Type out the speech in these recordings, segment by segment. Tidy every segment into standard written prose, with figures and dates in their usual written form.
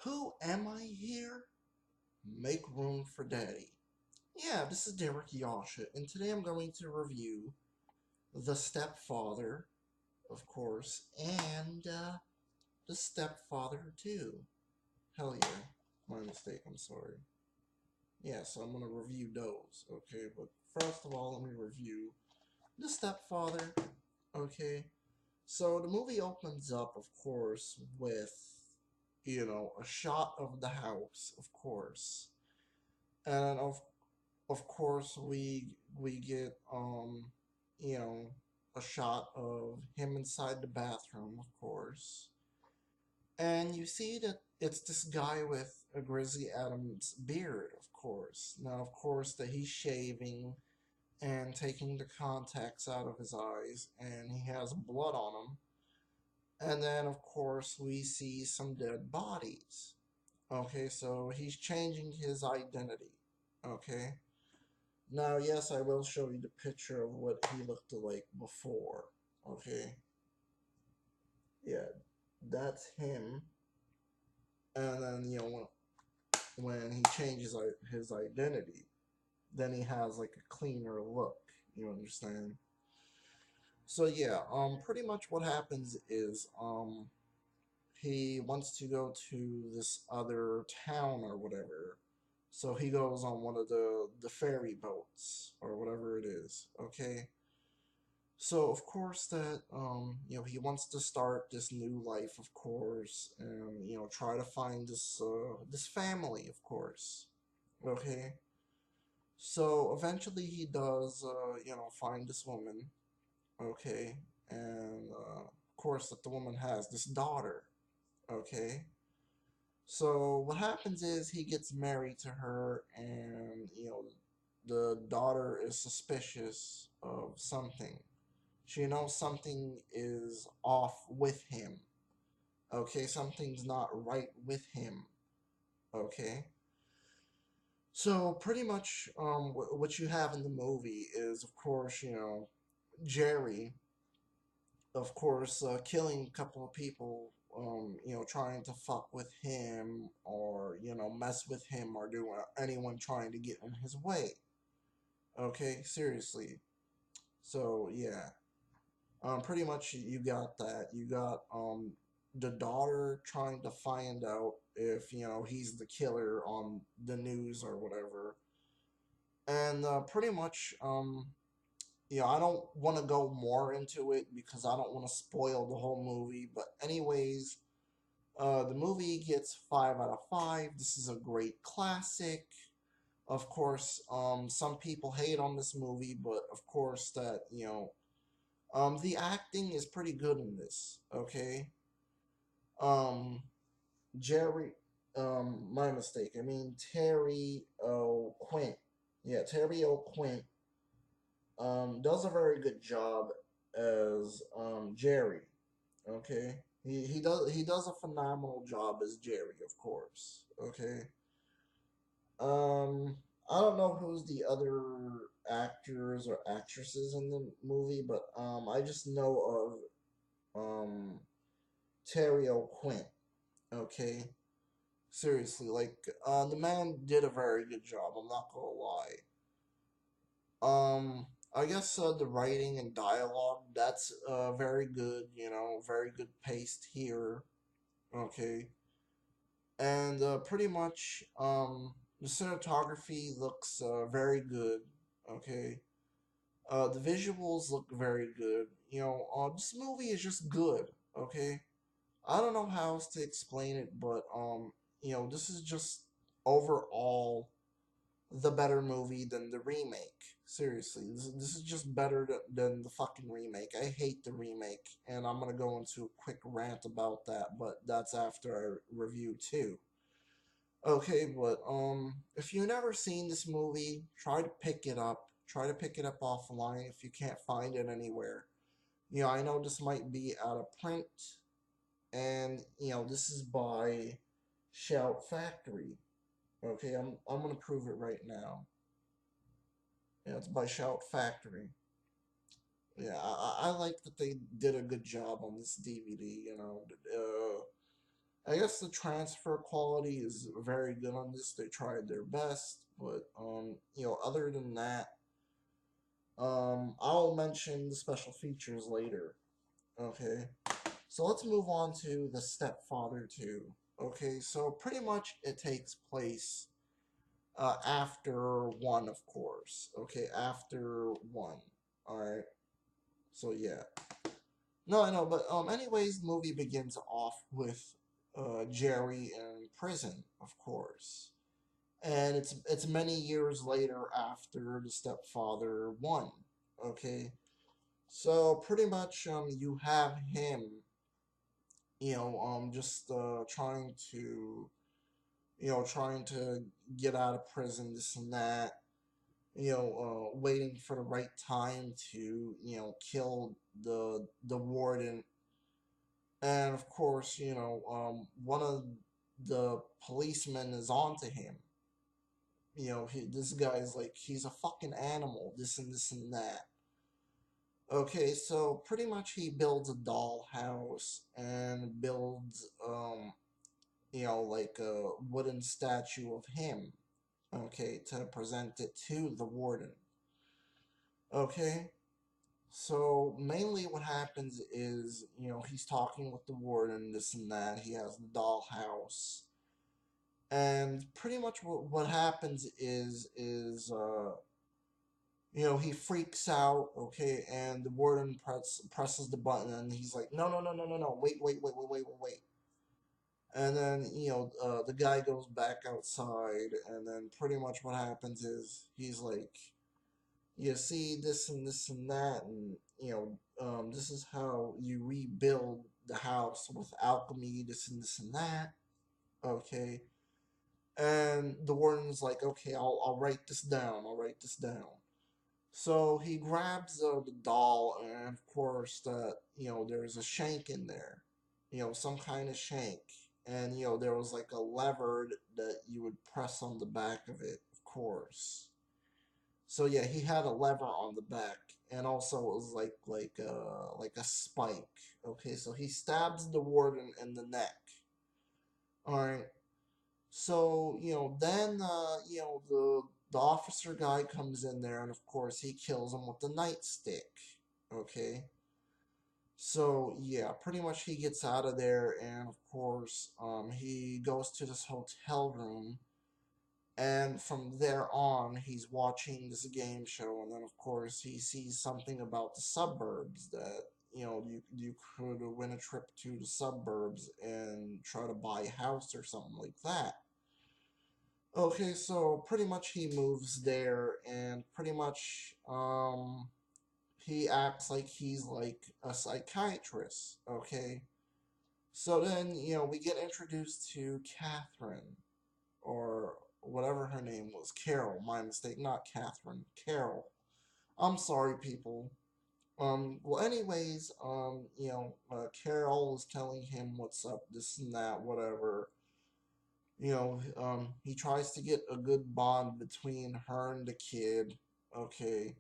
Who am I here? Make room for daddy. Yeah, this is Derrick Yasha, and today I'm going to review The Stepfather, of course, and The Stepfather 2. Hell yeah. My mistake, I'm sorry. Yeah, so I'm gonna review those, okay? But first of all, let me review The Stepfather, okay? So the movie opens up, of course, with, a shot of the house, of course. And of course we get you know a shot of him inside the bathroom, of course, and you see that it's this guy with a Grizzly Adams beard, of course. Now, of course, that he's shaving and taking the contacts out of his eyes, and he has blood on him. And then, of course, we see some dead bodies. Okay, so he's changing his identity. Okay. Now, yes, I will show you the picture of what he looked like before. Okay, yeah, that's him. And then when he changes his identity, then he has like a cleaner look. You understand? So yeah, pretty much what happens is he wants to go to this other town or whatever. So he goes on one of the ferry boats or whatever it is. Okay. So of course that he wants to start this new life, of course, and try to find this family, of course. Okay. So eventually he does find this woman. Okay. And of course that the woman has this daughter. Okay. So what happens is he gets married to her, and the daughter is suspicious of something. She knows something is off with him. Okay, something's not right with him. Okay, so pretty much, what you have in the movie is, of course, Jerry, of course, killing a couple of people, trying to fuck with him or mess with him or do anyone trying to get in his way. Okay, seriously. So yeah. Pretty much you got that. You got the daughter trying to find out if he's the killer on the news or whatever, and pretty much I don't want to go more into it because I don't want to spoil the whole movie. But anyways, the movie gets 5 out of 5. This is a great classic. Of course, some people hate on this movie, but of course that the acting is pretty good in this. Okay. Um, Jerry. My mistake. I mean Terry O'Quinn. Yeah, Terry O'Quinn. Does a very good job as Jerry. Okay. He does a phenomenal job as Jerry, of course. Okay. Um, I don't know who's the other actors or actresses in the movie, but I just know of Terry O'Quinn. Okay, seriously, like the man did a very good job. I'm not gonna lie. I guess the writing and dialogue that's very good. Very good paced here. Okay, and pretty much the cinematography looks very good. Okay, the visuals look very good. This movie is just good. Okay, I don't know how else to explain it, but this is just overall the better movie than the remake. Seriously, this is just better than the fucking remake. I hate the remake, and I'm gonna go into a quick rant about that, but that's after I review too. Okay, but if you've never seen this movie, try to pick it up. Try to pick it up offline if you can't find it anywhere. I know this might be out of print, and this is by Shout Factory. Okay, I'm gonna prove it right now. Yeah, it's by Shout Factory. Yeah, I like that they did a good job on this DVD. I guess the transfer quality is very good on this. They tried their best, but other than that, I'll mention the special features later. Okay, so let's move on to the Stepfather 2. Okay, so pretty much it takes place after one, of course. Okay, after one. All right. So yeah. No, I know, but anyways, the movie begins off with Jerry in prison, of course, and it's many years later after the stepfather won. Okay, so pretty much you have him, just trying to get out of prison, this and that, waiting for the right time to kill the warden. And of course, one of the policemen is onto him. This guy's like, he's a fucking animal, this and that. Okay, so pretty much he builds a dollhouse and builds, like a wooden statue of him, okay, to present it to the warden. Okay, so mainly what happens is, he's talking with the warden, this and that. He has the dollhouse. And pretty much what happens is he freaks out, okay, and the warden presses the button, and he's like, no, no, no, no, no, no, wait, wait, wait, wait, wait, wait, wait. And then, the guy goes back outside, and then pretty much what happens is he's like, you see this and that, and, this is how you rebuild the house with alchemy, this and that, okay. And the warden's like, okay, I'll write this down. I'll write this down. So he grabs the doll, and of course, there's a shank in there, some kind of shank, and there was like a lever that you would press on the back of it, of course. So yeah, he had a lever on the back, and also it was like a spike. Okay, so he stabs the warden in the neck. All right. So, then, the officer guy comes in there, and of course, he kills him with the nightstick. Okay? So, yeah, pretty much he gets out of there, and of course, he goes to this hotel room, and from there on, he's watching this game show, and then, of course, he sees something about the suburbs that, you could win a trip to the suburbs and try to buy a house or something like that. Okay, so pretty much he moves there, and pretty much he acts like he's like a psychiatrist. Okay, so then we get introduced to Catherine, or whatever her name was, Carol. My mistake, not Catherine, Carol. I'm sorry, people. Well, anyways, Carol is telling him what's up, this and that, whatever. He tries to get a good bond between her and the kid. Okay.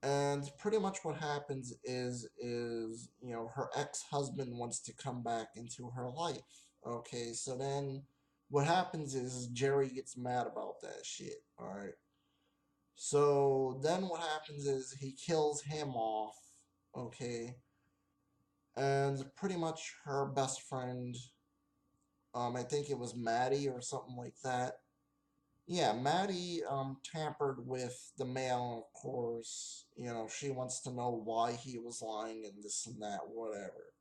And pretty much what happens is her ex-husband wants to come back into her life. Okay, so then what happens is Jerry gets mad about that shit. Alright. So then what happens is he kills him off. Okay. And pretty much her best friend, I think it was Maddie or something like that. Yeah, Maddie tampered with the mail, of course. She wants to know why he was lying and this and that, whatever.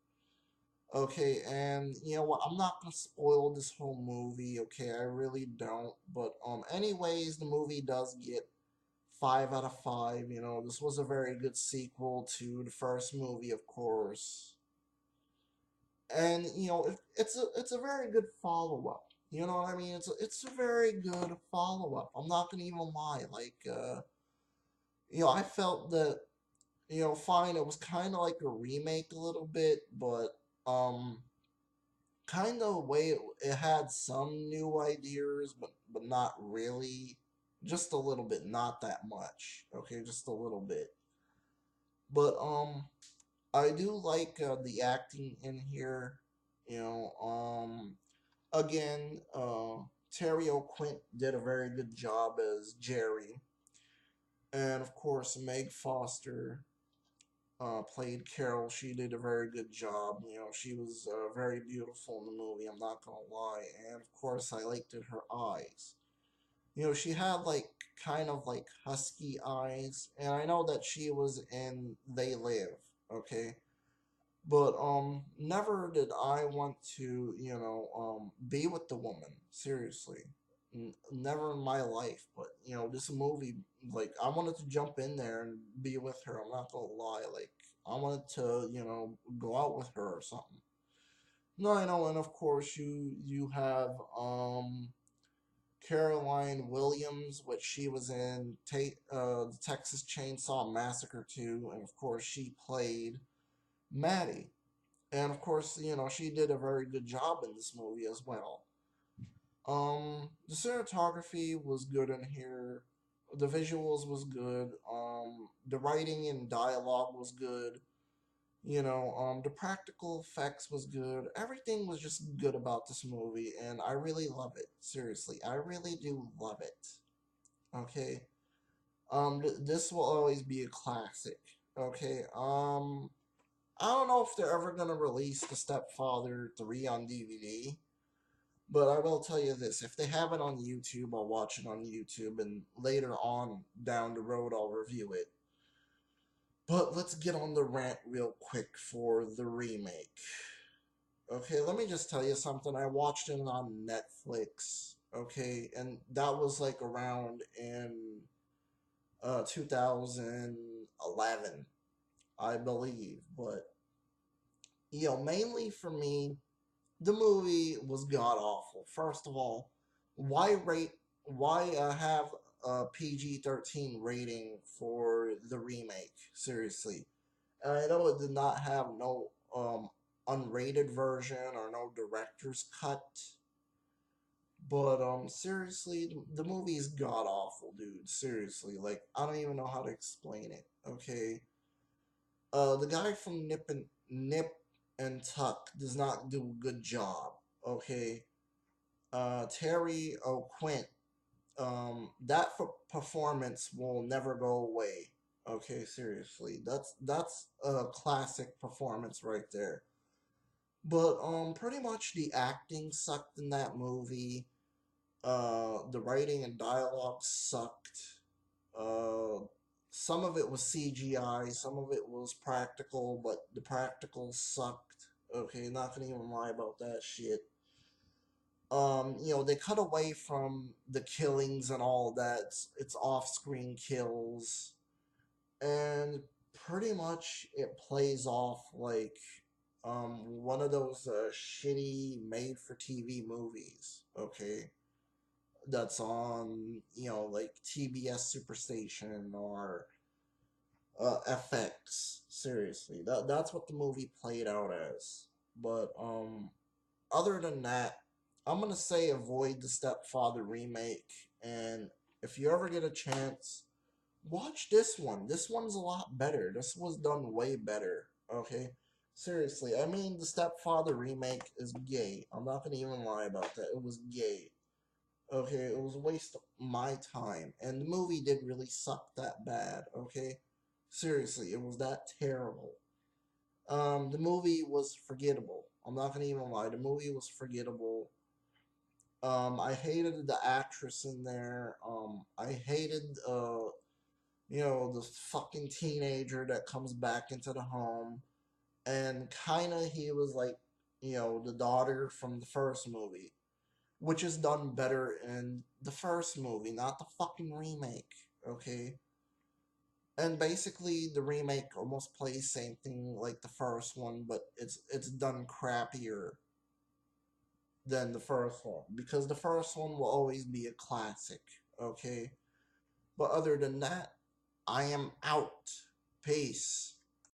Okay, and you know what? I'm not gonna spoil this whole movie, okay? I really don't. But anyways, the movie does get 5 out of 5. This was a very good sequel to the first movie, of course. And it's a very good follow up. You know what I mean? It's a very good follow up. I'm not gonna even lie. Like I felt that fine. It was kind of like a remake a little bit, but um, kind of way it had some new ideas, but not really. Just a little bit, not that much. Okay, just a little bit. But I do like the acting in here. You know, again, Terry O'Quinn did a very good job as Jerry, and of course, Meg Foster played Carol. She did a very good job. You know, she was very beautiful in the movie. I'm not gonna lie, and of course, I liked it, her eyes. You know, she had like kind of like husky eyes, and I know that she was in They Live. Okay, but never did I want to, be with the woman. Seriously, never in my life. But this movie, like, I wanted to jump in there and be with her. I'm not gonna lie, like, I wanted to, go out with her or something. No, I know, and of course you have Caroline Williams, which she was in the Texas Chainsaw Massacre 2, and of course she played Maddie. And of course, she did a very good job in this movie as well. The cinematography was good in here. The visuals was good. The writing and dialogue was good. The practical effects was good. Everything was just good about this movie, and I really love it. Seriously, I really do love it. Okay. This will always be a classic. Okay. I don't know if they're ever gonna release The Stepfather 3 on DVD, but I will tell you this: if they have it on YouTube, I'll watch it on YouTube, and later on down the road, I'll review it. But let's get on the rant real quick for the remake. Okay, let me just tell you something. I watched it on Netflix. Okay, and that was like around in 2011, I believe. But mainly for me, the movie was god awful. First of all, why rate? Why have a PG-13 rating for the remake? Seriously, and I know it did not have no unrated version or no director's cut, but seriously, the movie is god awful, dude. Seriously, like, I don't even know how to explain it. Okay, the guy from Nip and Tuck does not do a good job. Okay, Terry O'Quinn, that performance will never go away. Okay, seriously, that's a classic performance right there. But pretty much the acting sucked in that movie. The writing and dialogue sucked. Uh, some of it was CGI, some of it was practical, but the practical sucked. Okay, not gonna even lie about that shit. They cut away from the killings and all that. It's off-screen kills, and pretty much it plays off like one of those shitty made-for-TV movies. Okay, that's on like TBS Superstation or FX. Seriously, that's what the movie played out as. But other than that, I'm gonna say avoid the Stepfather remake, and if you ever get a chance, watch this one. This one's a lot better. This was done way better. Okay, seriously, I mean the Stepfather remake is gay. I'm not gonna even lie about that. It was gay. Okay, it was a waste of my time, and the movie did really suck that bad. Okay, seriously, it was that terrible. The movie was forgettable. I'm not gonna even lie. The movie was forgettable. I hated the actress in there. I hated the fucking teenager that comes back into the home, and kinda he was like, the daughter from the first movie, which is done better in the first movie, not the fucking remake. Okay. And basically, the remake almost plays same thing like the first one, but it's done crappier than the first one because the first one will always be a classic. Okay, but other than that, I am out. Peace.